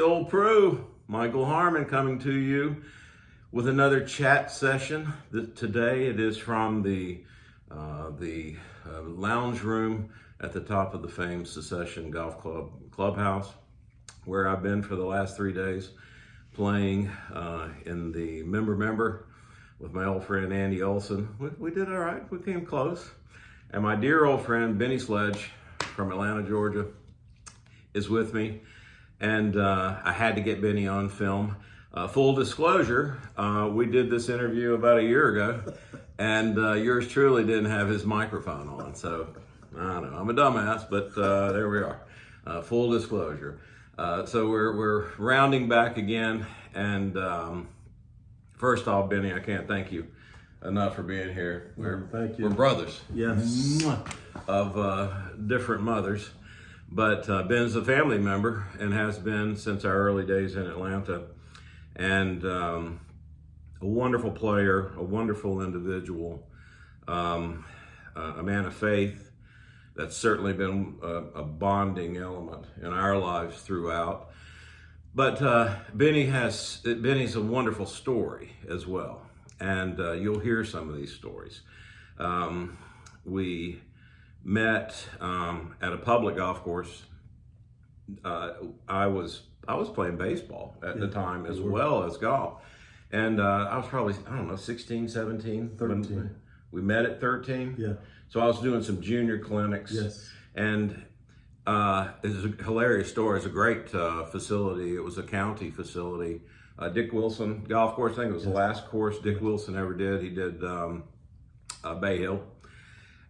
Old Pro, Michael Harmon coming to you with another chat session. Today it is from the lounge room at the top of the famed Secession Golf Club clubhouse, where I've been for the last 3 days playing in the member with my old friend Andy Olson. We did all right, we came close. And my dear old friend Benny Sledge from Atlanta, Georgia is with me. And I had to get Benny on film. Full disclosure, we did this interview about a year ago, and yours truly didn't have his microphone on. So, I don't know, I'm a dumbass, but there we are. Full disclosure. So we're rounding back again, and first off, Benny, I can't thank you enough for being here. Thank you. We're brothers. Yes. Of different mothers. But Ben's a family member and has been since our early days in Atlanta, and a wonderful player, a wonderful individual, a man of faith. That's certainly been a bonding element in our lives throughout. But Benny's a wonderful story as well, and you'll hear some of these stories. We met at a public golf course. I was playing baseball at the time as well as golf. And I was probably, 16, 17. 13. We met at 13. Yeah. So I was doing some junior clinics. Yes. And it's a hilarious story. It's a great facility. It was a county facility. Dick Wilson Golf Course, I think it was the last course Dick Wilson ever did. He did Bay Hill.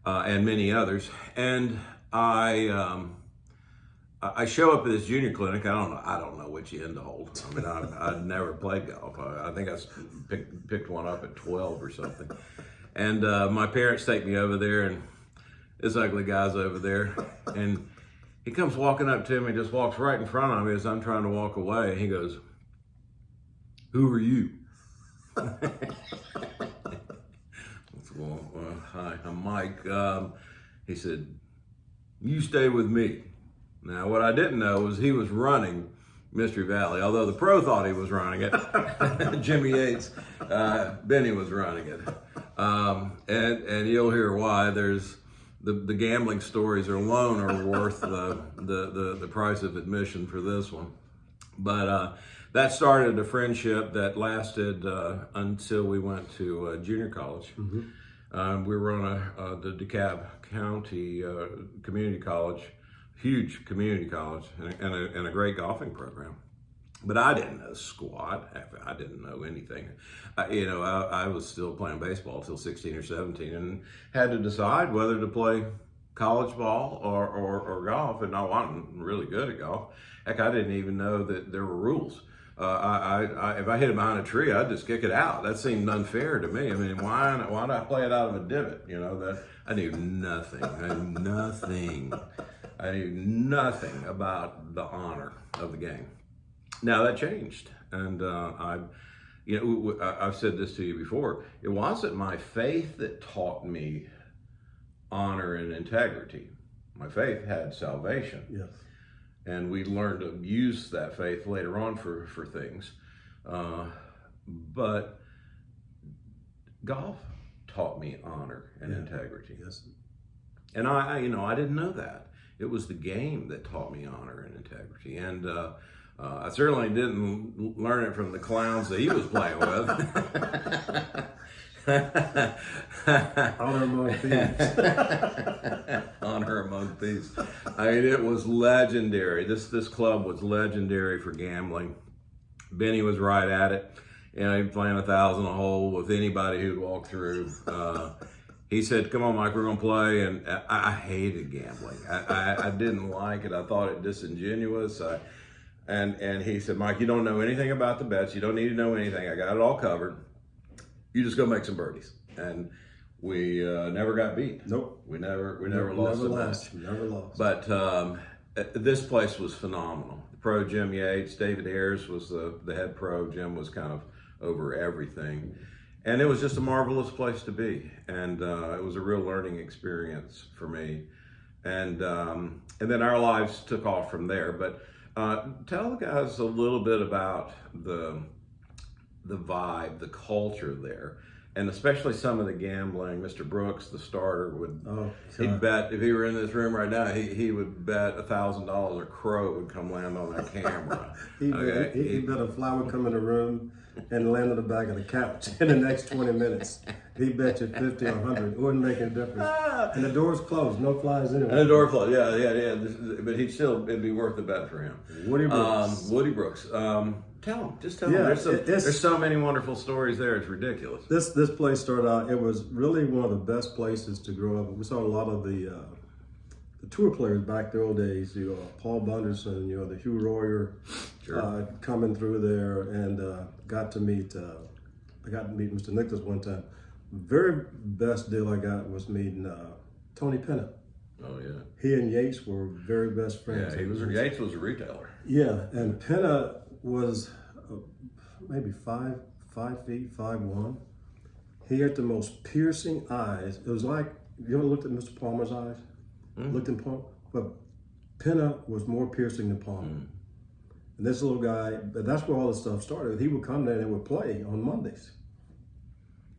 And many others. And I show up at this junior clinic. I don't know which end to hold. I mean, I'd never played golf. I think I picked one up at 12 or something. And my parents take me over there, and this ugly guy's over there, and he comes walking up to me, just walks right in front of me as I'm trying to walk away. And he goes, "Who are you?" Well, hi, I'm Mike. He said, "You stay with me." Now, what I didn't know was he was running Mystery Valley, although the pro thought he was running it. Jimmy Yates, Benny was running it. And you'll hear why. There's the gambling stories alone are worth the price of admission for this one. But that started a friendship that lasted until we went to junior college. Mm-hmm. We were on the DeKalb County Community College, huge community college, and a great golfing program. But I didn't know squat. I didn't know anything. I was still playing baseball till 16 or 17, and had to decide whether to play college ball or golf. And I wasn't really good at golf. Heck, I didn't even know that there were rules. If I hit it behind a tree, I'd just kick it out. That seemed unfair to me. I mean, why did I play it out of a divot? That I knew nothing. I knew nothing about the honor of the game. Now that changed, and I've said this to you before. It wasn't my faith that taught me honor and integrity. My faith had salvation. Yes. And we learned to use that faith later on for things. But golf taught me honor and integrity. Yes. And I didn't know that. It was the game that taught me honor and integrity. And I certainly didn't learn it from the clowns that he was playing with. Honor among thieves. Honor among thieves. I mean, it was legendary. This club was legendary for gambling. Benny was right at it. He'd playing 1,000 a hole with anybody who'd walk through. He said, "Come on, Mike, we're gonna play." And I hated gambling. I didn't like it. I thought it disingenuous. And he said, "Mike, you don't know anything about the bets. You don't need to know anything. I got it all covered. You just go make some birdies." And we never got beat. Nope. We never lost a match. Never lost. But this place was phenomenal. The pro Jim Yates, David Ayers was the head pro. Jim was kind of over everything. And it was just a marvelous place to be. And it was a real learning experience for me. And then our lives took off from there. But Tell the guys a little bit about the vibe, the culture there, and especially some of the gambling. Mr. Brooks, the starter, would he'd bet if he were in this room right now, he would bet $1,000 a crow would come land on that camera. He bet a fly would come in the room and land on the back of the couch in the next 20 minutes. He bet you 50 or 100. It wouldn't make any difference. And the door's closed. No flies anyway. And the door closed. Yeah. But it'd be worth the bet for him. Woody Brooks. Woody Brooks. Just tell him. There's so many wonderful stories there. It's ridiculous. This place started out. It was really one of the best places to grow up. We saw a lot of the tour players back the old days. Paul Bunderson, the Hugh Royer, coming through there, and I got to meet Mr. Nicholas one time. Very best deal I got was meeting Tony Penna. Oh yeah. He and Yates were very best friends. Yeah, Yates was a retailer. Yeah, and Penna was maybe 5'5", 5'1". He had the most piercing eyes. It was like, you ever looked at Mr. Palmer's eyes? Mm-hmm. Looked in Palmer, but Penna was more piercing than Palmer. Mm-hmm. And this little guy, but that's where all this stuff started. He would come there and they would play on Mondays.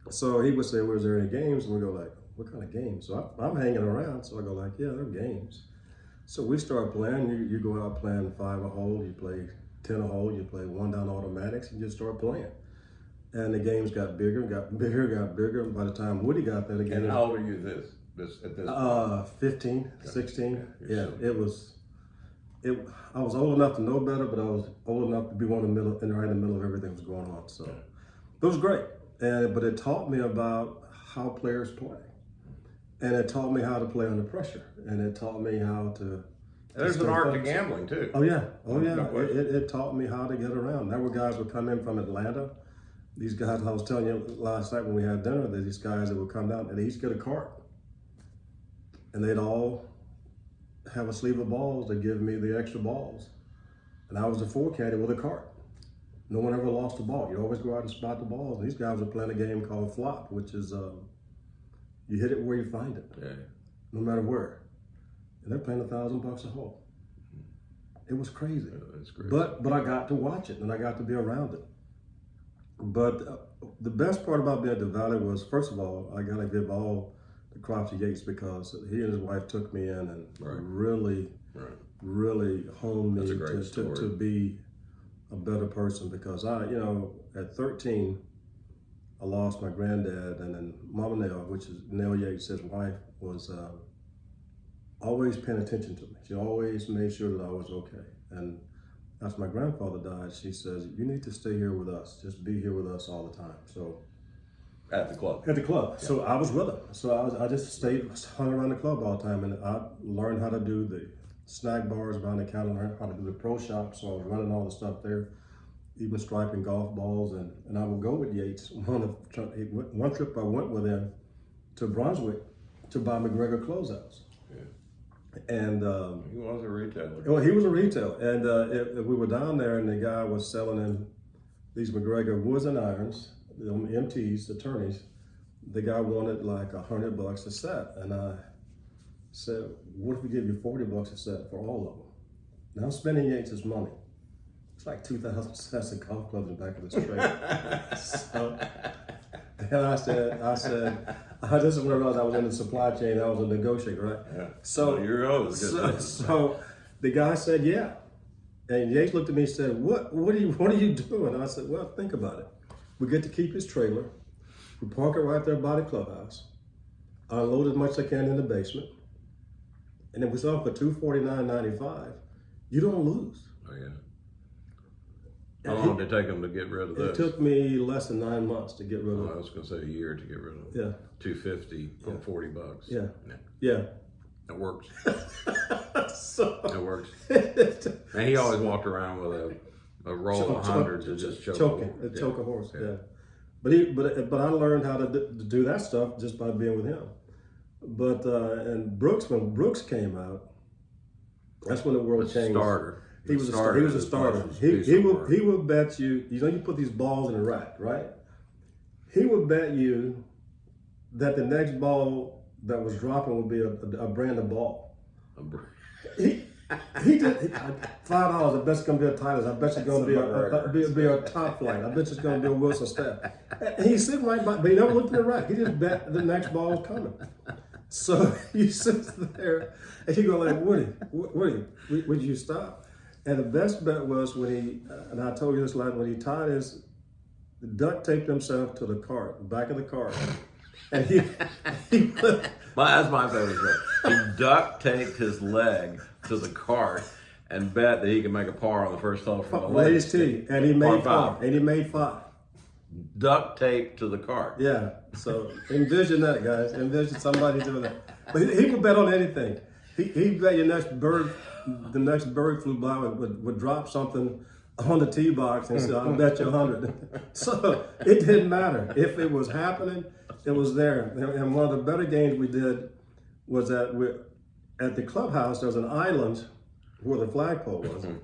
So he would say, "Was there any games?" And we go like, "What kind of games?" So I'm hanging around. So I go like, "Yeah, there are games." So we start playing. You go out playing 5 a hole. You play 10 a hole. You play 1 down automatics. And you just start playing. And the games got bigger, got bigger. And by the time Woody got there, the game. And how old are you at this? 15, 16. Yeah, it was. I was old enough to know better, but I was old enough to be right in the middle of everything that was going on. So it was great. But it taught me about how players play. And it taught me how to play under pressure. And it taught me how to... There's an art to gambling, too. Oh, yeah. It taught me how to get around. There were guys would come in from Atlanta. These guys, I was telling you last night when we had dinner, there's these guys that would come down and they each get a cart. And they'd all have a sleeve of balls to give me the extra balls. And I was the 4 caddy with a cart. No one ever lost a ball. You always go out and spot the balls. These guys were playing a game called flop, which is you hit it where you find it, no matter where. And they're playing $1,000 a hole. It was crazy. That's great. But I got to watch it and I got to be around it. But the best part about being at the Valley was, first of all, I got to give all the props to Yates because he and his wife took me in and really honed me to be a better person, because at 13, I lost my granddad, and then Mama Nell, which is Nell Yates, his wife, was always paying attention to me. She always made sure that I was okay. And after my grandfather died, she says, "You need to stay here with us. Just be here with us all the time." So at the club. Yeah. So I was with her. So I just hung around the club all the time, and I learned how to do the snack bars around the counter, learned how to do the pro shop. So I was running all the stuff there, even striping golf balls, and I would go with Yates. One trip I went with him to Brunswick to buy McGregor closeouts. Yeah. And he was a retailer. Well, he was a retailer, and we were down there, and the guy was selling him these McGregor woods and irons, the MTs, the tourneys. The guy wanted like $100 a set, and I said, "What if we give you $40 a set for all of them?" Now I'm spending Yates' money. It's like 2,000 sets of golf clubs in the back of this trailer. So then I said, this is when I realized I was in the supply chain. I was a negotiator, right? Yeah. So you're always good. So the guy said, "Yeah," and Yates looked at me and said, "What are you doing?" I said, "Well, think about it. We get to keep his trailer. We park it right there by the clubhouse. I unload as much as I can in the basement, and if we sell it for $249.95, you don't lose." Oh yeah. How long did it take them to get rid of this? It took me less than 9 months to get rid of it. I was going to say a year to get rid of it. Yeah. $250 for $40. Yeah. It works. So it works. And he always walked around with a roll of hundreds and just choke a horse. Yeah. But I learned how to do that stuff just by being with him. But and when Brooks came out, that's when the world changed. Starter. He was a starter. He would bet you. You put these balls in a rack, right? He would bet you that the next ball that was dropping would be a brand of ball. He did $5. I bet it's gonna be a Titus. I bet it's gonna be a top flight. I bet it's gonna be a Wilson Staff. And he's sitting right by, but he never looked to the right. He just bet the next ball was coming. So he sits there, and you go like, Woody, would you stop? And the best bet was when he, and I told you this last, when he tied his, duct taped himself to the cart, back of the cart, and he That's my favorite trick. He duct taped his leg to the cart and bet that he could make a par on the first hole from the ladies tee, and he made Par five. And he made five. Duct taped to the cart. Yeah. So envision that, guys. Envision somebody doing that. But he would bet on anything. He bet your next bird, the next bird flew by would drop something on the tee box and say, "I'll bet you 100." So it didn't matter if it was happening. It was there. And one of the better games we did was at the clubhouse. There was an island where the flagpole was, and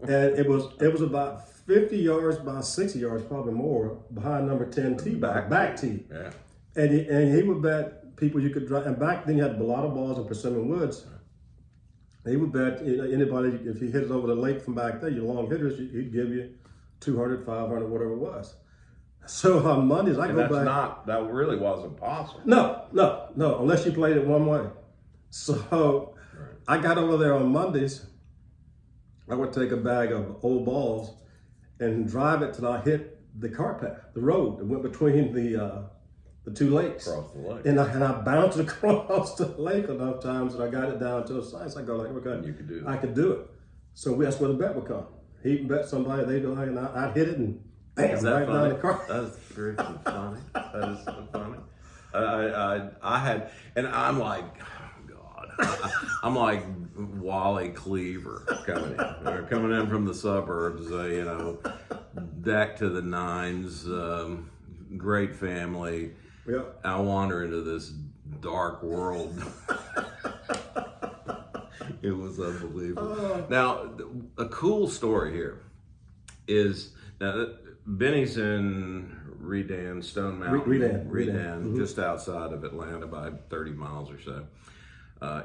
it was about 50 yards by 60 yards, probably more, behind number 10 tee back tee. Yeah. And he would bet people you could drive. And back then you had a lot of balls in Persimmon Woods. He would bet anybody, if you hit it over the lake from back there, your long hitters, he'd give you 200, 500, whatever it was. So on Mondays, I go back. That really wasn't possible. No, unless you played it one way. So I got over there on Mondays. I would take a bag of old balls and drive it till I hit the cart path, the road that went between the two lakes. Across the lake. And I bounced across the lake enough times that I got it down to the sides. I go like, okay, you could do that. I could do it. So that's where the bet would come. He'd bet somebody, they'd go like, and I'd hit it and bam, Is that right funny? down the cart. That's freaking funny. That is so funny. I had, and I'm like, oh God, I'm like Wally Cleaver coming in from the suburbs, deck to the nines, great family. Yeah. I wander into this dark world. It was unbelievable. Now, a cool story here is now Benny's in Redan, Stone Mountain, Redan, just outside of Atlanta by 30 miles or so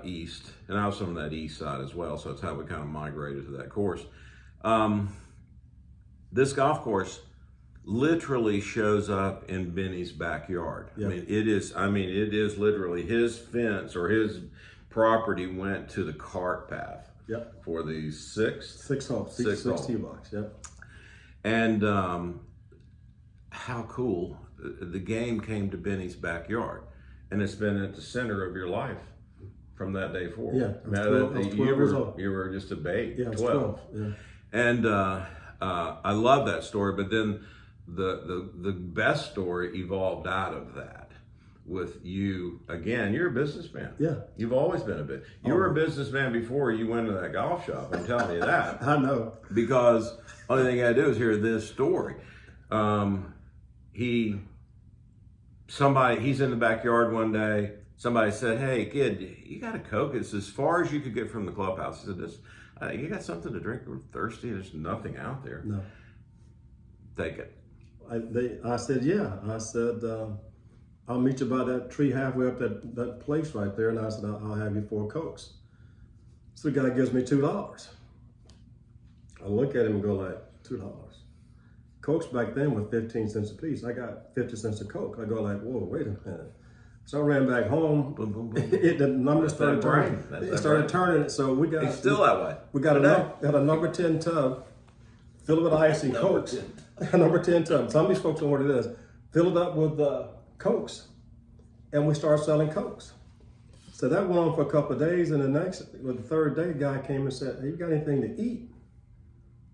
east. And I was from that east side as well, so that's how we kind of migrated to that course. This golf course literally shows up in Benny's backyard. Yeah. It is literally his fence or his property went to the cart path. Yep. For the six hole, six tee box. Yep. And how cool the game came to Benny's backyard, and it's been at the center of your life from that day forward. Yeah, I was 12 years old. You were just a babe. Yeah, I was 12. Yeah. And I love that story, but then the best story evolved out of that with you. Again, you're a businessman. Yeah. You've always been a bit. You were a businessman before you went to that golf shop. I'm telling you that. I know. Because only thing I do is hear this story. He's in the backyard one day. Somebody said, "Hey kid, you got a Coke? It's as far as you could get from the clubhouse." He said, "You got something to drink? We're thirsty. There's nothing out there." No. Take it. I said, yeah. I said, I'll meet you by that tree halfway up that place right there. And I said, I'll have you 4 Cokes. So the guy gives me $2. I look at him and go like, $2. Cokes back then were 15 cents a piece. I got 50 cents a Coke. I go like, whoa, wait a minute. So I ran back home. Boom, boom, boom. The numbers started turning. It started turning. So we got. It's still that way. We got a number 10 tub, fill it with ice and Cokes. Number 10 tub. Some of these folks know what it is. Fill it up with Cokes, and we started selling Cokes. So that went on for a couple of days, and the third day, the guy came and said, "Hey, you got anything to eat?"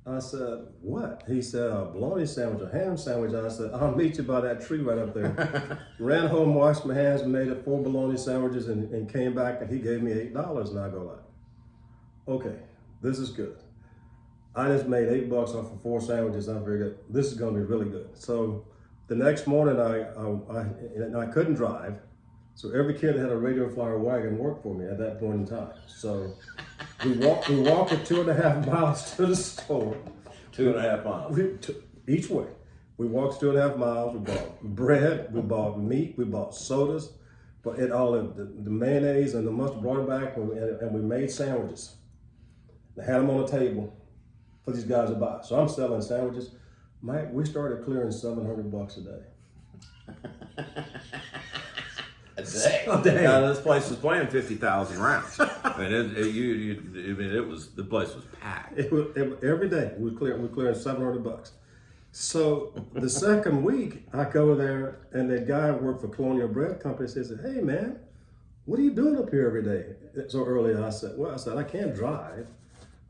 I said, "What?" He said, "A bologna sandwich, a ham sandwich." I said, "I'll meet you by that tree right up there." Ran home, washed my hands, made it 4 bologna sandwiches, and came back, and he gave me $8. And I go like, "Okay, this is good." I just made $8 off of 4 sandwiches. I figured this is going to be really good. So the next morning, I couldn't drive. So every kid that had a radio flyer wagon worked for me at that point in time. So we walked the 2.5 miles to the store. 2.5 miles. Each way. We walked 2.5 miles. We bought bread. We bought meat. We bought sodas. But all of the mayonnaise and the mustard brought it back, and we made sandwiches. They had them on the table for these guys to buy. So I'm selling sandwiches. Mike, we started clearing $700 a day. A day. Now, this place was playing 50,000 rounds. I mean, the place was packed. Every day we clearing $700. So the second week I go there and the guy who worked for Colonial Bread Company says, "Hey man, what are you doing up here every day so early?" I said, I can't drive.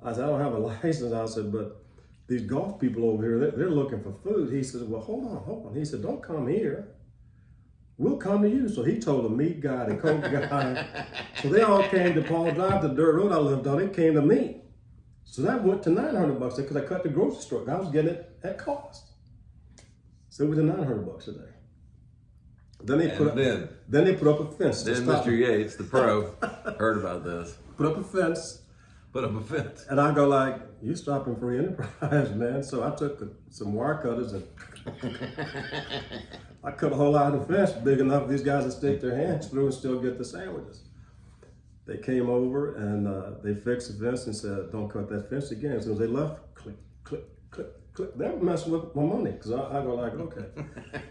I said, I don't have a license. I said, but these golf people over here, they're looking for food. He says, well, hold on. He said, don't come here. We'll come to you. So he told the meat guy, the coke guy. So they all came to Paul Drive, the dirt road I lived on. They came to me. So that went to $900 because I cut the grocery store. I was getting it at cost. So it was $900 a day. Then they put up a fence. Then Mr. Yates, the pro, heard about this. Put up a fence. And I go like, you stopping free enterprise, man. So I took some wire cutters and I cut a hole out of the fence big enough for these guys to stick their hands through and still get the sandwiches. They came over and they fixed the fence and said, don't cut that fence again. As soon as they left, click, click, click, click. They were messing with my money because I go like, okay.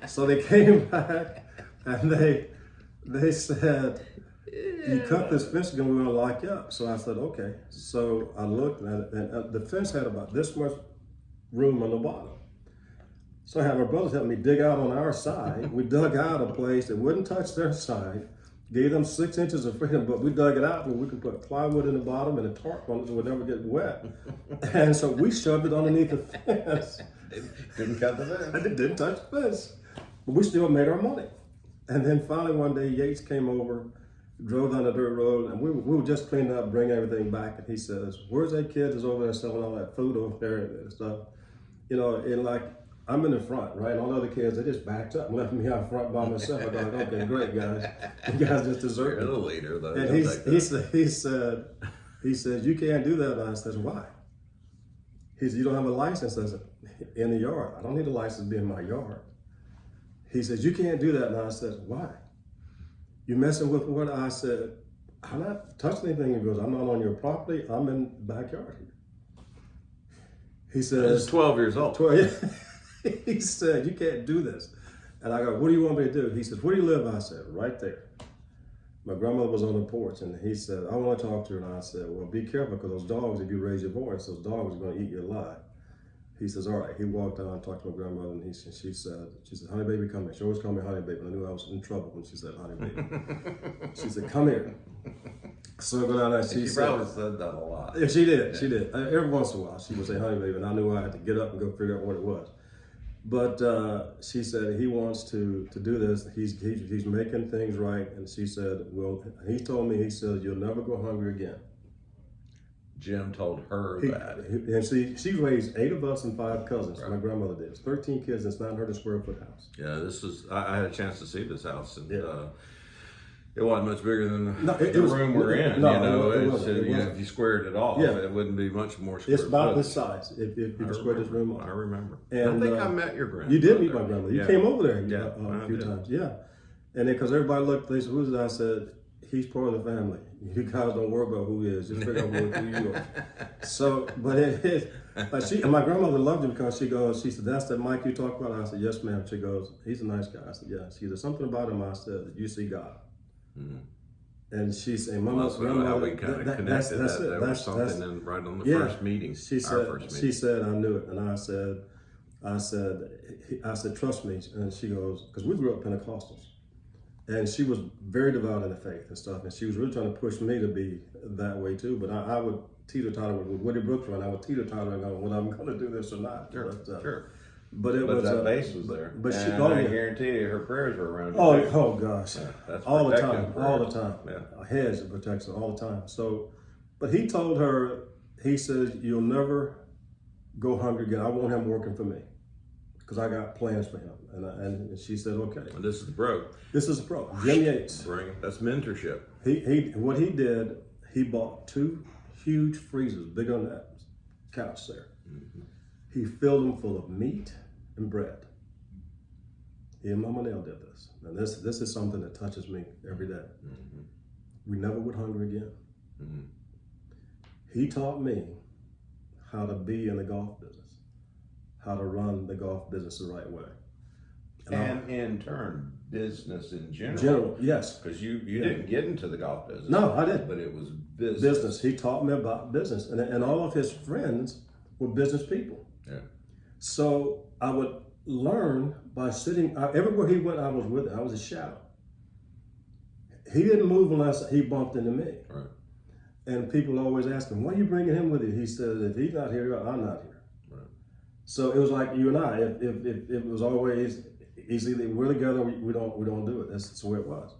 So they came back and they said, you cut this fence again, we're gonna lock you up. So I said, okay. So I looked and the fence had about this much room on the bottom. So I had my brothers help me dig out on our side. We dug out a place that wouldn't touch their side, gave them 6 inches of freedom, but we dug it out where we could put plywood in the bottom and a tarp on it so it would never get wet. And so we shoved it underneath the fence. Didn't cut the fence. And it didn't touch the fence. But we still made our money. And then finally one day Yates came over, drove down the dirt road, and we were just cleaning up, bringing everything back, and he says, where's that kid that's over there selling all that food over there and stuff? You know, and like, I'm in the front, right? And all the other kids, they just backed up and left me out front by myself. I go like, okay, great, guys. You guys just deserve it. You're the leader, though. And he said, you can't do that. And I said, why? He said, you don't have a license. I said, in the yard. I don't need a license to be in my yard. He says, you can't do that. And I said, why? You messing with what? I said, I'm not touching anything. He goes, I'm not on your property. I'm in the backyard here. He says, 12 years old. 12. He said, you can't do this. And I go, what do you want me to do? He says, where do you live? I said, right there. My grandmother was on the porch and he said, I want to talk to her. And I said, well, be careful because those dogs, if you raise your voice, those dogs are going to eat you alive. He says, all right. He walked down and talked to my grandmother and she said, honey baby, come here. She always called me honey baby. I knew I was in trouble when she said honey baby. She said, come here. So I go down there. She probably said that a lot. Yeah, she did. Yeah. She did. Every once in a while, she would say honey baby, and I knew I had to get up and go figure out what it was. But she said he wants to do this. He's making things right. And she said, well, he told me, he said, you'll never go hungry again. Jim told her that. And she raised 8 of us and 5 cousins. Right. My grandmother did. It's 13 kids. It's 900 square foot house. Yeah, this is, I had a chance to see this house. And it wasn't much bigger than the room we're in. No, it wasn't. If you squared it off, it wouldn't be much more square. It's about this size if you square this room off. I remember. And I think I met your grandmother. You did meet my grandmother. You came over there a few times. times. Yeah. And then because everybody looked, they said, who's that? I said, he's part of the family. You guys don't worry about who he is. Just figure out who you are. So, but and my grandmother loved him because she said, that's that Mike you talk about? I said, yes, ma'am. She goes, he's a nice guy. I said, yeah. She said, something about him. I said, you see God. Mm-hmm. And she said, Mama, that's how we kind of connected. There was something right on the first meeting. She said, I knew it. And I said, trust me. And she goes, because we grew up Pentecostals. And she was very devout in the faith and stuff. And she was really trying to push me to be that way too. But I would teeter-totter with Woody Brooks, and I would teeter-totter and go, well, I'm going to do this or not. Sure. But that base was there. But I guarantee you her prayers were around you. Oh gosh. That's all the time. Yeah. A hedge of protection all the time. So, but he told her, he says, you'll never go hungry again. I want him working for me because I got plans for him. And she said, okay. And this is the pro. This is the pro. Jim Yates. That's mentorship. What he did, he bought 2 huge freezers, bigger than that couch there. Mm-hmm. He filled them full of meat and bread. He and Mama Nell did this. And this is something that touches me every day. Mm-hmm. We never went hungry again. Mm-hmm. He taught me how to be in the golf business, how to run the golf business the right way. And in turn, business in general. General, yes. Because you didn't get into the golf business. No, I didn't. But it was business. Business. He taught me about business, and all of his friends were business people. Yeah. So I would learn by sitting, everywhere he went, I was with him. I was a shadow. He didn't move unless he bumped into me. Right. And people always ask him, why are you bringing him with you? He said, if he's not here, I'm not here. Right. So it was like you and I. If it was always easy, we're together, we don't do it. That's the way it was.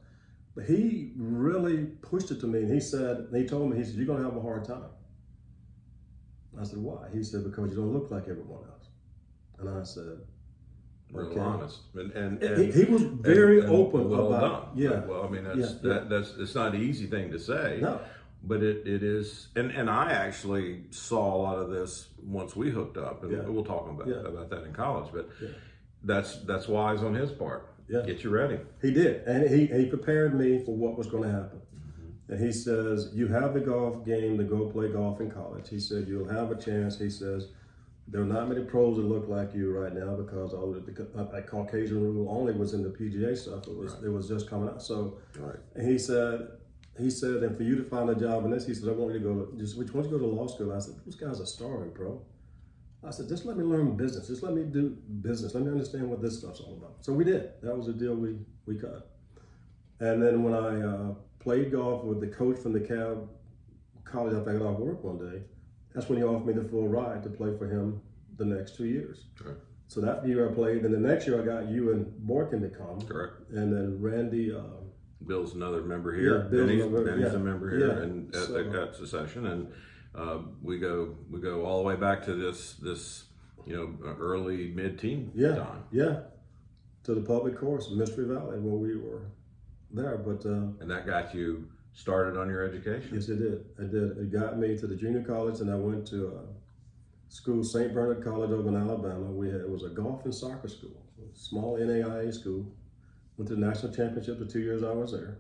But he really pushed it to me, and he told me, he said, you're gonna have a hard time. I said, why? He said, because you don't look like everyone else. And I said, Real okay. honest, and he was very open well about done. Yeah. Well, I mean Yeah. that's it's not an easy thing to say. No. But it is, and I actually saw a lot of this once we hooked up, and Yeah. we'll talk about Yeah. that in college. But Yeah. that's wise on his part. Yeah. Get you ready. He did, and he prepared me for what was going to happen. And he says, you have the golf game to go play golf in college. He said, you'll have a chance. He says, there are not many pros that look like you right now because all that Caucasian rule only was in the PGA stuff. It was just coming out. So Right. and he said, and for you to find a job in this, he said, I want you to go to law school. I said, those guys are starving, pro. I said, just let me learn business. Just let me do business. Let me understand what this stuff's all about. So we did. That was the deal we cut. And then when I played golf with the coach from the cab college after I got off work one day, that's when he offered me the full ride to play for him the next 2 years. Correct. So that year I played, and the next year I got you and Borkin to come. Correct. And then Randy. Bill's another member here. Yeah, Bill's Benny's a member here, Yeah. and So- at Secession, and we go all the way back to this early mid-teen time. Yeah, to the public course, Mystery Valley, where we were there. But And that got you started on your education. yes, it did. It did. It got me to the junior college, and I went to school, St. Bernard College over in Alabama. It was a golf and soccer school, a small NAIA school. Went to the national championship the 2 years I was there.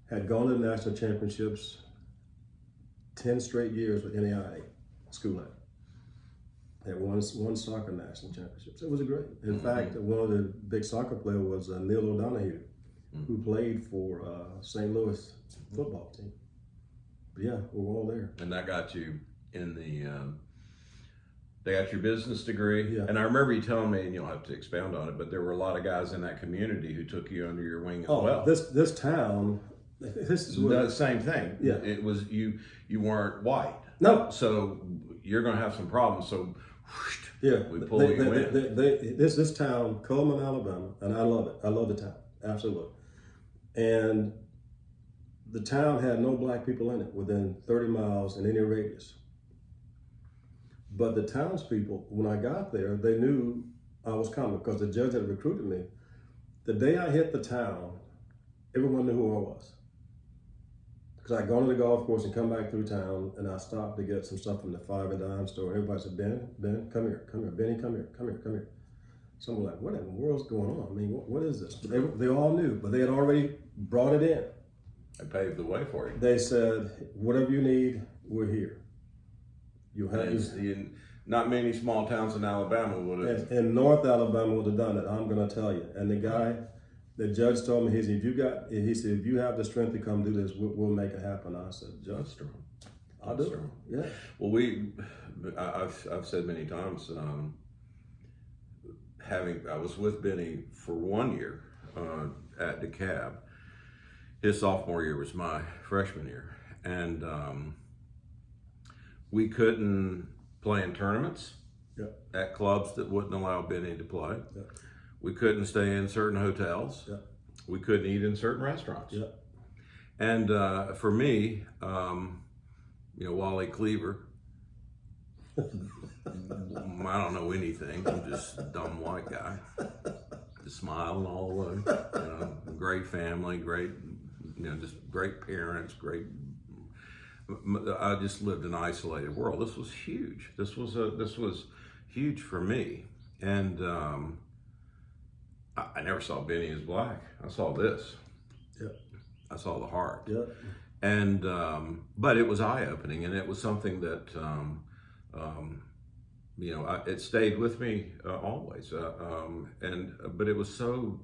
Had gone to the national championships 10 straight years with NAIA school had. Had won soccer national championships. It was great. In fact, one of the big soccer players was Neil O'Donoghue, who played for St. Louis football team. But yeah, we were all there. And that got you in the, they got your business degree. Yeah. And I remember you telling me, and you'll have to expound on it, but there were a lot of guys in that community who took you under your wing as well. This town, this is what, The same thing. Yeah. It was, you weren't white. no, So you're going to have some problems. So yeah, we pull you in. This town, Coleman, Alabama, and I love it. I love the town, absolutely. And the town had no black people in it within 30 miles in any radius. But the townspeople, when I got there, they knew I was coming because the judge had recruited me. The day I hit the town, everyone knew who I was. Because I'd gone to the golf course and come back through town, and I stopped to get some stuff from the Five and Dime store. Everybody said, Ben, come here. Benny, come here. Someone like, what in the world's going on? I mean, what is this? But they all knew, but they had already brought it in. I paved the way for you. They said, whatever you need, we're here. You have Not many small towns in Alabama would have. in North Alabama would have done it. I'm going to tell you. And the judge told me, he said, if you have the strength to come do this, we'll make it happen. I said, Judge, I'll do it. Yeah. Well, I've said many times, I was with Benny for 1 year at DeKalb. His sophomore year was my freshman year, and we couldn't play in tournaments at clubs that wouldn't allow Benny to play. Yeah. We couldn't stay in certain hotels. Yeah. We couldn't eat in certain restaurants. Yeah. And for me, Wally Cleaver, I don't know anything. I'm just a dumb white guy. Just smiling all the way. Great family, great, just great parents, great. I just lived in an isolated world. This was huge. This was huge for me. And I never saw Benny as black. I saw this. Yeah. I saw the heart. Yeah. And but it was eye-opening, and it was something that It stayed with me always, but it was so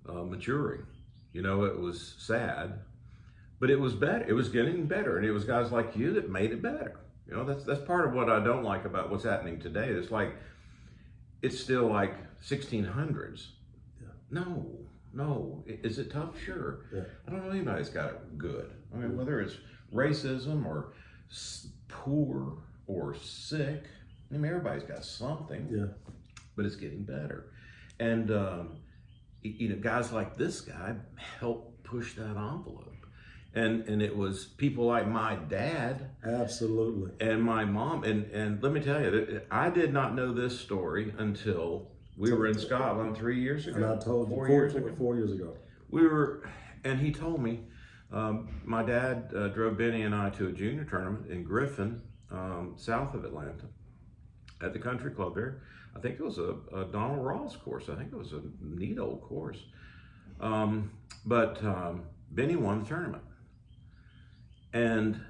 maturing. It was sad, but it was better. It was getting better, and it was guys like you that made it better. That's part of what I don't like about what's happening today. It's still like 1600s. Yeah. No. Is it tough? Sure. Yeah. I don't know anybody's got it good. I mean, whether it's racism or poor or sick, everybody's got something. Yeah. But it's getting better. And, guys like this guy helped push that envelope. And it was people like my dad. Absolutely. And my mom. And let me tell you, I did not know this story until we were in Scotland 3 years ago. And I told you 4 years ago. And he told me, my dad drove Benny and I to a junior tournament in Griffin, south of Atlanta, at the country club there. I think it was a Donald Ross course. I think it was a neat old course. But Benny won the tournament. And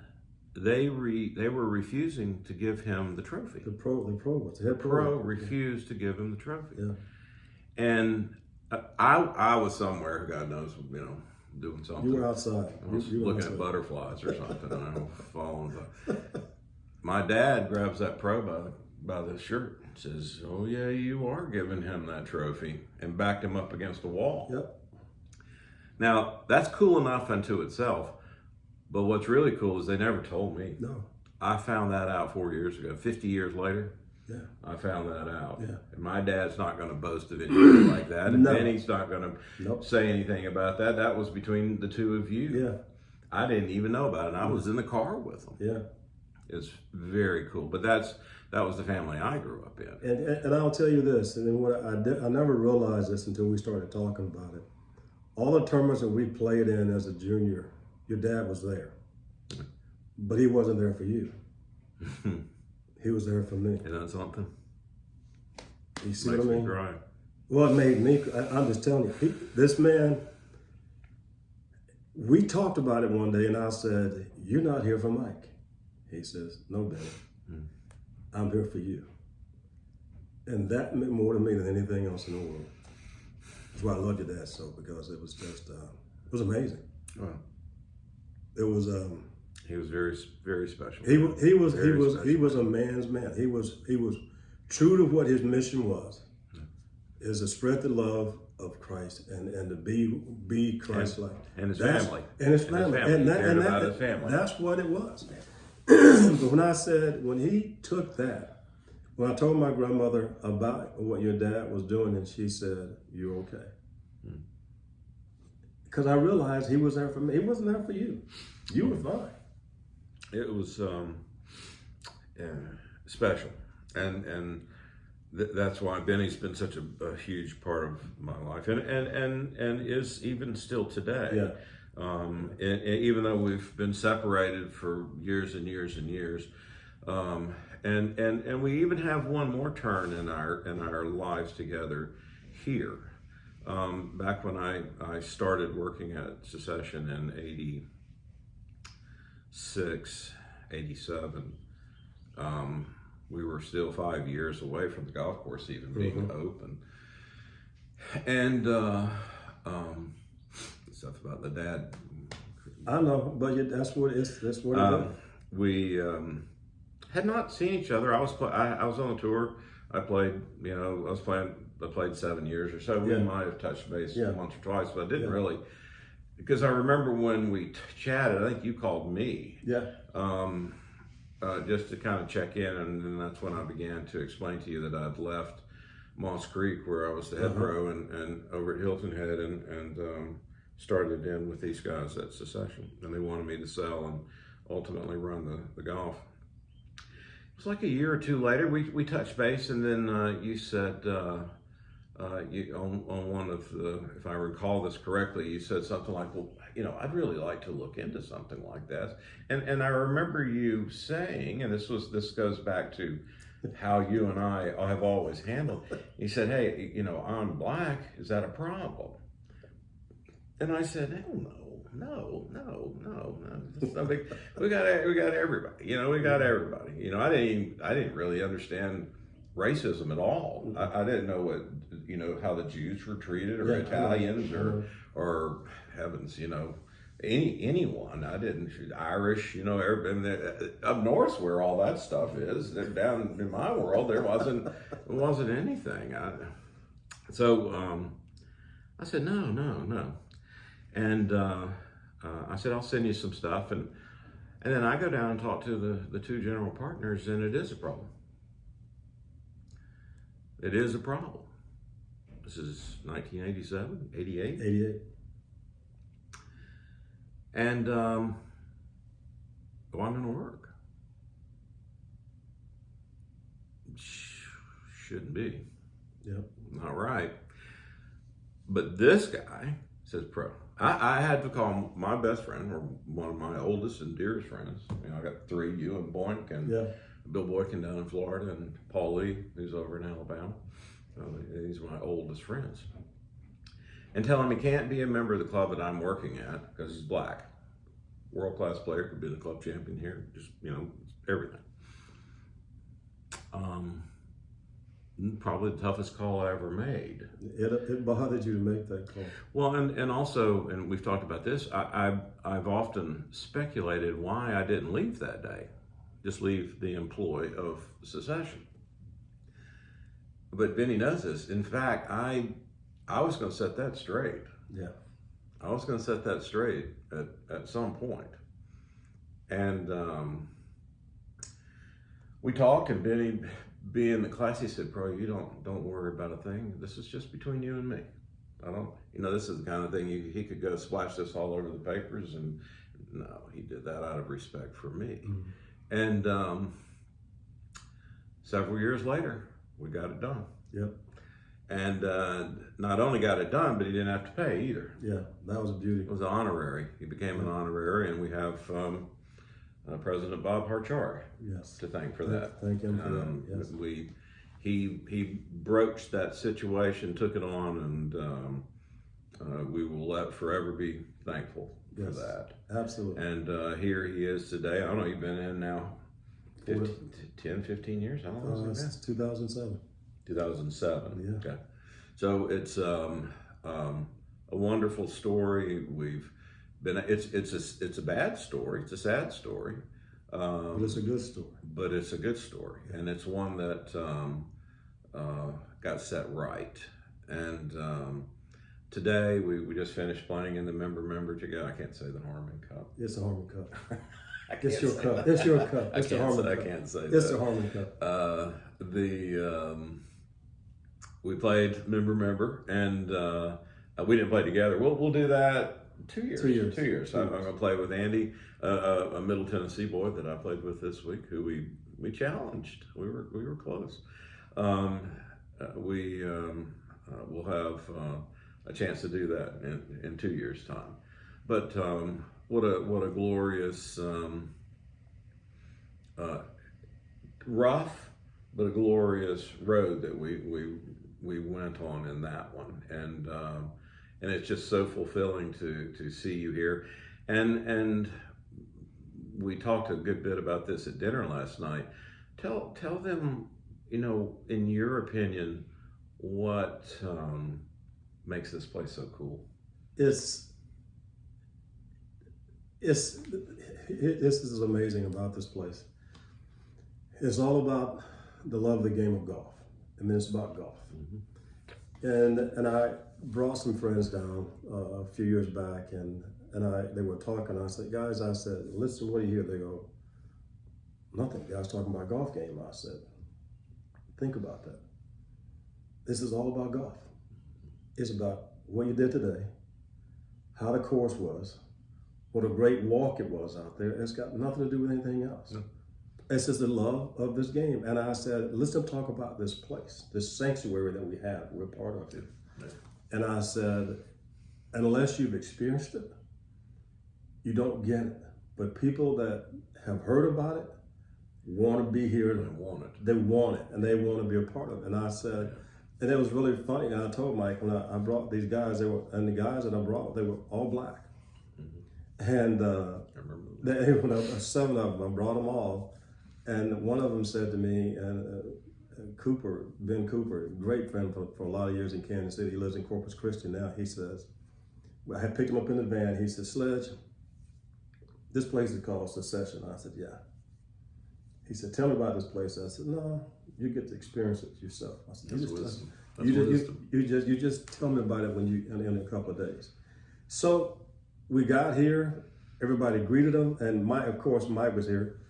they were refusing to give him the trophy. The pro was the head pro refused to give him the trophy. Yeah. And I was somewhere, God knows, doing something. You were outside. I was looking at butterflies or something. And I was following. My dad grabs that pro by the shirt and says, "Oh yeah, you are giving him that trophy," and backed him up against the wall. Yep. Now that's cool enough unto itself. But what's really cool is they never told me. No. I found that out 4 years ago. 50 years later, yeah, I found that out. Yeah. And my dad's not going to boast of anything like that. And No. Benny's not going to say anything about that. That was between the two of you. Yeah. I didn't even know about it. And I was in the car with them. Yeah. It's very cool. But that was the family I grew up in. And I'll tell you this, and then what I never realized this until we started talking about it. All the tournaments that we played in as a junior, your dad was there, but he wasn't there for you. He was there for me. You know something? You see Makes what I me mean? cry. Well, it made me. I'm just telling you, this man. We talked about it one day, and I said, "You're not here for Mike." He says, "No, Dad, I'm here for you," and that meant more to me than anything else in the world. That's why I love your dad so, because it was just, it was amazing. Wow. It was. He was very, very special. He was Special. a man's man. He was true to what his mission was, is to spread the love of Christ and to be Christ-like. And his family. And his family. His family. That's what it was. But when he took that, when I told my grandmother about what your dad was doing, and she said, "You're okay." Because I realized he was there for me. He wasn't there for you. You were fine. It was special, and that's why Benny's been such a huge part of my life, and is even still today. Yeah. And even though we've been separated for years and years and years, and we even have one more turn in our lives together here. Back when I started working at Secession in 86, 87, we were still 5 years away from the golf course even being open. And stuff about the dad. I know, but that's what it is. That's what it is. We had not seen each other. I was on the tour. I played, I played 7 years or so. We might have touched base once or twice, but I didn't really, because I remember when we chatted, I think you called me. Yeah. Just to kind of check in, and then that's when I began to explain to you that I'd left Moss Creek, where I was the head pro, and over at Hilton Head, and started in with these guys at Secession, and they wanted me to sell and ultimately run the golf. It was like a year or two later, we touched base, and then you said, on one of the, if I recall this correctly, you said something like, "Well, I'd really like to look into something like that." And I remember you saying, and this goes back to how you and I have always handled. You said, "Hey, I'm black. Is that a problem?" And I said, "Hell no. no. It's no big. We got everybody. We got everybody. I didn't really understand racism at all. I didn't know how the Jews were treated, or Italians, or heavens, anyone. I didn't. Irish, everybody up north where all that stuff is. Down in my world, there wasn't anything. So I said no, and I said I'll send you some stuff, and then I go down and talk to the two general partners, and it is a problem. It is a problem. This is 1987, 88. 88. And I'm going to work. Shouldn't be. Yep. Not right. But this guy says pro. I had to call my best friend, or one of my oldest and dearest friends. I got three, you and Boynk, and Bill Boykin down in Florida, and Paul Lee, who's over in Alabama. He's my oldest friends. And tell him he can't be a member of the club that I'm working at because he's black. World-class player, could be the club champion here, just, everything. Probably the toughest call I ever made. It bothered you to make that call. Well, and also, and we've talked about this, I've often speculated why I didn't leave that day. Just leave the employ of secession. But Benny knows this. In fact, I was going to set that straight. Yeah. I was going to set that straight at some point. And we talked, and Benny, being the classy, said, "Bro, you don't worry about a thing. This is just between you and me. I don't, this is the kind of thing he could go splash this all over the papers." And no, he did that out of respect for me. Mm-hmm. And several years later, we got it done. Yep. And not only got it done, but he didn't have to pay either. Yeah, that was a beauty. It was an honorary. He became an honorary, and we have President Bob Harchard to thank for that. Thank him for that. Yes. He broached that situation, took it on, and we will forever be thankful for that. Absolutely. And here he is today. I don't know, you've been in now 10, 15 years? How long has it been? Since 2007. 2007. Yeah. Okay. So it's a wonderful story. We've been. It's a bad story. It's a sad story. But it's a good story. But it's a good story, and it's one that got set right. And today we just finished playing in the member together. I can't say the Harmon Cup. It's the Harmon Cup. It's your cup. It's your cup. It's the Harmon Cup. I can't say it's the Harmon Cup. We played member, and we didn't play together. We'll do that 2 years. 2 years. 2 years. I'm going to play with Andy, a Middle Tennessee boy that I played with this week, who we challenged. We were close. We'll have a chance to do that in 2 years' time. But what a glorious, rough but a glorious road that we went on in that one, and it's just so fulfilling to see you here, and we talked a good bit about this at dinner last night. Tell them, in your opinion, what makes this place so cool. This is amazing about this place. It's all about the love of the game of golf. I mean, it's about golf. Mm-hmm. And I brought some friends down a few years back, and they were talking. I said, "Guys," I said, "listen, what do you hear?" They go, "Nothing." Guys talking about golf game. I said, "Think about that. This is all about golf. It's about what you did today, how the course was, what a great walk it was out there. It's got nothing to do with anything else. Yeah. It's just the love of this game." And I said, "Let's talk about this place, this sanctuary that we have. We're part of it." Yeah. And I said, "Unless you've experienced it, you don't get it. But people that have heard about it want to be here. They want it. They want it, and they want to be a part of it." And I said, and it was really funny. And I told Mike when I brought these guys, the guys that I brought, they were all black. Mm-hmm. And I remember that. when 7 of them, I brought them all, and one of them said to me, and Cooper, Ben Cooper, great friend for a lot of years in Kansas City. He lives in Corpus Christi now. He says, I had picked him up in the van. He said, Sledge, this place is called Secession. I said, yeah. He said, tell me about this place. I said, no, you get to experience it yourself. I said, you just tell me about it when you in a couple of days. So we got here. Everybody greeted him, and of course, Mike was here.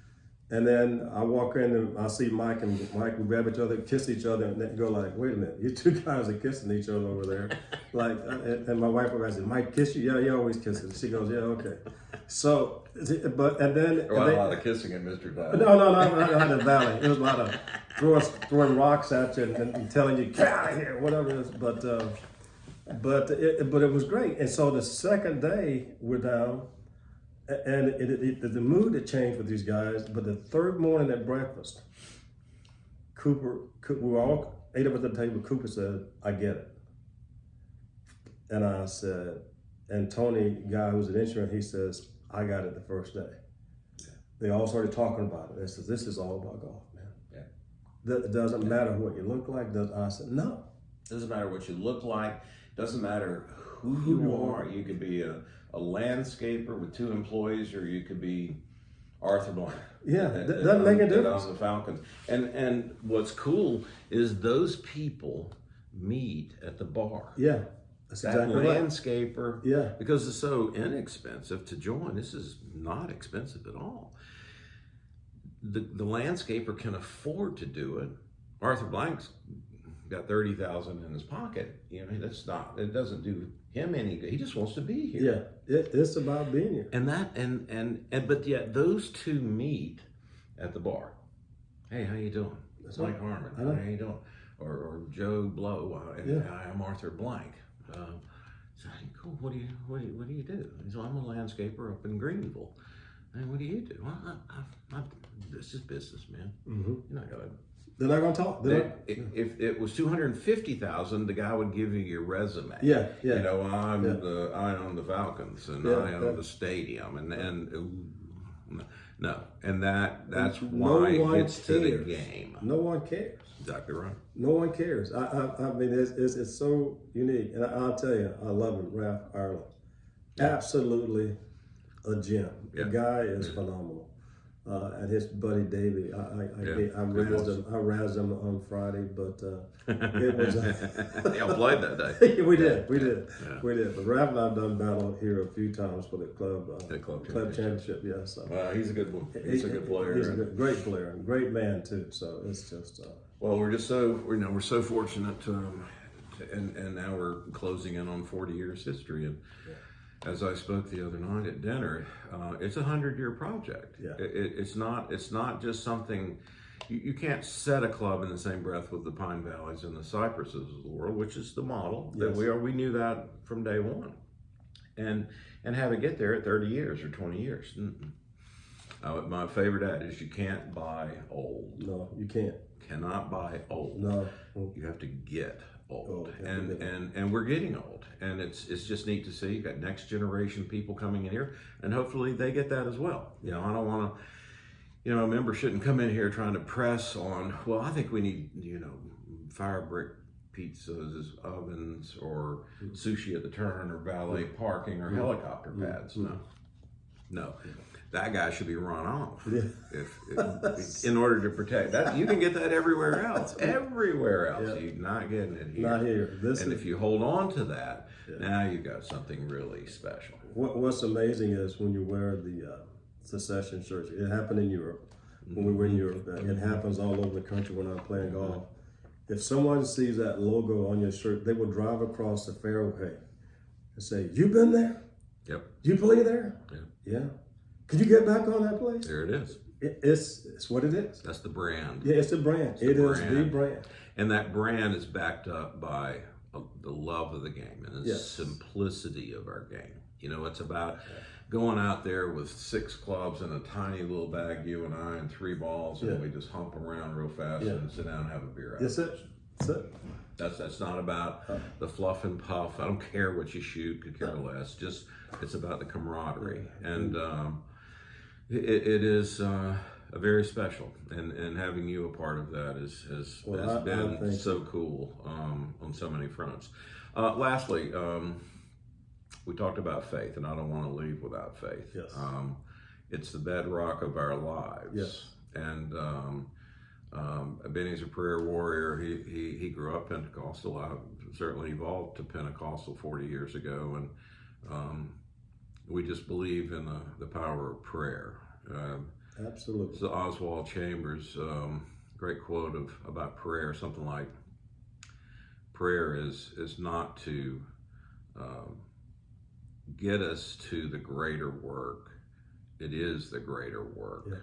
And then I walk in and I see Mike and Mike. We grab each other, kiss each other, and then go like, "Wait a minute, you two guys are kissing each other over there." Like, and my wife would say, "Mike, kiss you?" "Yeah, he always kisses." She goes, "Yeah, okay." So, but and then There was a lot of kissing in Mr. Valley. No, not in the valley. It was a lot of throwing rocks at you and telling you, "Get out of here," whatever it is. But it was great. And so the second day we're down. And the mood had changed with these guys, but the third morning at breakfast, Cooper, we were all 8 of us at the table. Cooper said, "I get it." And I said, and Tony, guy who's an insurance, he says, "I got it the first day." Yeah. They all started talking about it. They said, "This is all about golf, man." Yeah. It doesn't matter what you look like. I said, "No." Doesn't matter what you look like. Doesn't matter who you are. You could be a landscaper with 2 employees, or you could be Arthur Blank. Yeah, doesn't make a difference. On the Falcons. And what's cool is those people meet at the bar. Yeah, that's exactly right. Landscaper. Yeah. Because it's so inexpensive to join. This is not expensive at all. The landscaper can afford to do it. Arthur Blank's got $30,000 in his pocket. You know, that's not. It doesn't do him any good. He just wants to be here. Yeah, it's about being here. And that but yet those two meet at the bar. "Hey, how you doing?" It's Mike Harmon. "How you doing?" Or Joe Blow. "I'm Arthur Blank." So, "Cool. What do you do?" He said, "I'm a landscaper up in Greenville." "And what do you do?" "Well, this is business, man. Mm-hmm. You're not gonna." They're not going to talk. If it was $250,000, the guy would give you your resume. Yeah. You know, I own the Falcons, and I own the stadium, no, and that's why it gets to the game. No one cares. Exactly right. No one cares. I mean, it's so unique, and I'll tell you, I love him, Ralph Ireland. Absolutely a gem. Yeah. The guy is phenomenal. And his buddy Davey, I razzed him on Friday, but it was. Y'all played that day. We did. But Ralph and I've done battle here a few times for the club championship. Yeah, so. Well, he's a good one. He's a good player. He's a great player and great man too. So it's just. Well, we're so fortunate to, and now we're closing in on 40 years history. And as I spoke the other night at dinner, it's a 100-year project. Yeah. It's not just something. You can't set a club in the same breath with the Pine Valleys and the Cypresses of the world, which is the model that we are. We knew that from day one, and have it get there at 30 years or 20 years. My favorite ad is you can't buy old. No, you can't. Cannot buy old. No, you have to get old, and we're getting old, and it's just neat to see. You got next generation people coming in here, and hopefully they get that as well. You know, I don't want to. You know, a member shouldn't come in here trying to press on. Well, I think we need fire brick pizzas, ovens, or sushi at the turn, or valet parking, or helicopter pads. No. That guy should be run off. Yeah. If in order to protect that, you can get that everywhere else. Everywhere else, you're not getting it here. Not here. If you hold on to that, now you got something really special. What's amazing is when you wear the Secession shirt. It happened in Europe when we were in Europe. It happens all over the country when I'm playing golf. If someone sees that logo on your shirt, they will drive across the fairway and say, "You been there? Yep. You play there? Yeah. Could you get back on that place?" There it is. It's what it is. That's the brand. Yeah, it's the brand. It is the brand. And that brand is backed up by the love of the game and the simplicity of our game. You know, it's about going out there with 6 clubs and a tiny little bag, you and I, and 3 balls, and we just hump around real fast and sit down and have a beer. That's it. That's not about the fluff and puff. I don't care what you shoot, could care less. Just it's about the camaraderie, and it is very special. And having you a part of that has been so cool on so many fronts. Lastly, we talked about faith, and I don't want to leave without faith. Yes. It's the bedrock of our lives. Yes. And Benny's a prayer warrior. He grew up Pentecostal. I certainly evolved to Pentecostal 40 years ago, and we just believe in the power of prayer. Absolutely. It's the Oswald Chambers great quote about prayer, something like, prayer is not to get us to the greater work. It is the greater work. Yeah.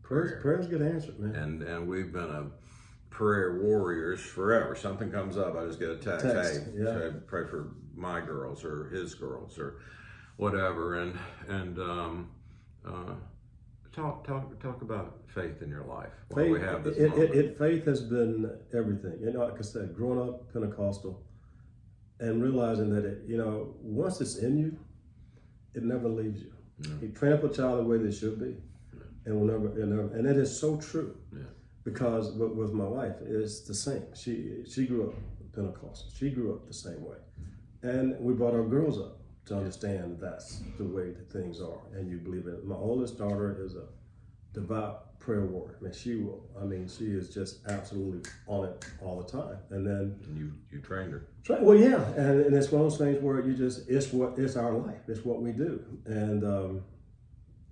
Prayers get answered, man. And we've been a prayer warriors forever. Something comes up, I just get a text. Hey, say, pray for my girls or his girls or whatever. And talk about faith in your life. While we have this moment. Faith has been everything. You know, like I said, growing up Pentecostal and realizing that once it's in you, it never leaves you. You train up a child the way they should be, and will never, and it is so true. Yeah. Because with my wife, it's the same. She grew up Pentecostal. She grew up the same way, and we brought our girls up to understand that's the way that things are, and you believe it. My oldest daughter is a devout prayer warrior. She is just absolutely on it all the time. And then you trained her. Well, yeah, and it's one of those things where it's our life. It's what we do, and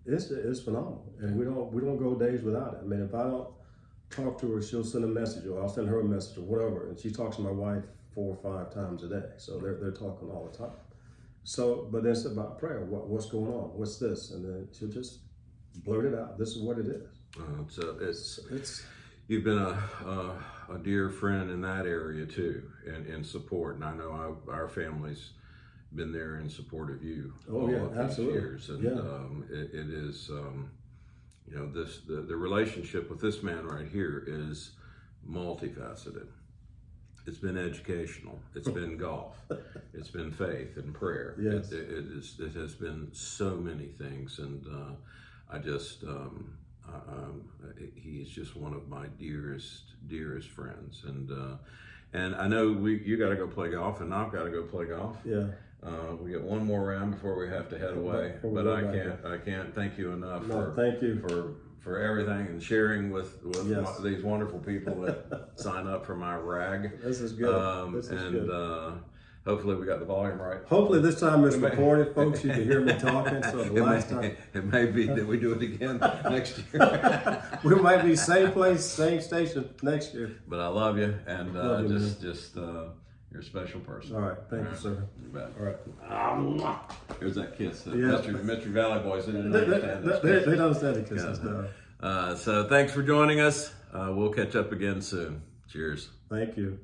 it's phenomenal. And we don't go days without it. I mean, if I don't talk to her, she'll send a message, or I'll send her a message, or whatever. And she talks to my wife 4 or 5 times a day, so they're talking all the time. So, but then it's about prayer. What's going on? What's this? And then she'll just blurt it out. This is what it is. You've been a dear friend in that area too, and in support. And I know our family's been there in support of you. Oh yeah, absolutely. Years. And it is the relationship with this man right here is multifaceted. It's been educational. It's been golf. It's been faith and prayer. Yes. It has been so many things, and he is just one of my dearest friends. And I know you got to go play golf, and I've got to go play golf. Yeah. We get one more round before we have to head away. But I can't thank you enough thank you for everything and sharing with these wonderful people that sign up for my rag. This is good. This is good. Hopefully we got the volume right. Hopefully this time it's recorded, folks. You can hear me talking. So the last time it may be that we do it again next year. We might be same place, same station next year. But I love you, and you're a special person. All right, thank you, sir. You bet. All right. Here's that kiss. Yeah. Mr. Valley Boys didn't understand this. They don't understand the kisses. No. So thanks for joining us. We'll catch up again soon. Cheers. Thank you.